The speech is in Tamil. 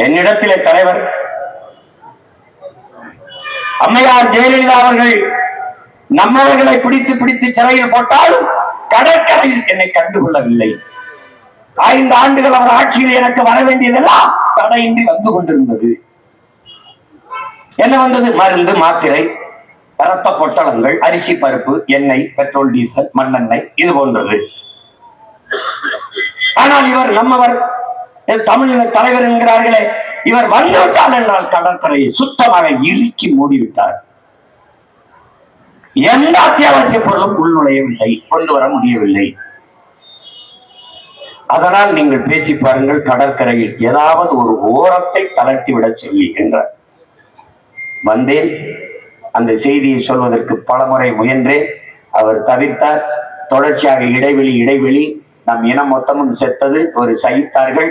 என்னிடத்திலே தலைவர் அம்மையார் ஜெயலலிதா அவர்கள் நம்மவர்களை பிடித்து பிடித்து சிறையில் போட்டாலும் கடற்கரையில் என்னை கண்டுகொள்ளவில்லை. 5 ஆண்டுகள் அவர் ஆட்சியில் எனக்கு வர வேண்டியதெல்லாம் தடையின்றி வந்து கொண்டிருந்தது. என்ன வந்தது? மருந்து, மாத்திரை, ரத்த பொட்டலங்கள், அரிசி, பருப்பு, எண்ணெய், பெட்ரோல், டீசல், மண்ணெண்ணெய், இது போன்றது. ஆனால் இவர் நம்மவர் தமிழின தலைவர் என்கிறார்களே, இவர் வந்துவிட்டால் என்றால் கடற்கரையை சுத்தமாக இறுக்கி மூடிவிட்டார். எந்த அத்தியாவசிய பொருளும் உள்நுழையவில்லை, கொண்டு வர முடியவில்லை. அதனால் நீங்கள் பேசி பாருங்கள், கடற்கரையில் ஏதாவது ஒரு ஓரத்தை தளர்த்தி விட சொல்லி என்றார். வந்தேன், அந்த செய்தியை சொல்வதற்கு பலமுறை முயன்றேன். அவர் தவிர்த்தார். தொடர்ச்சியாக இடைவெளி நம் இனம் மொத்தமும் செத்தது. ஒரு சகித்தார்கள்.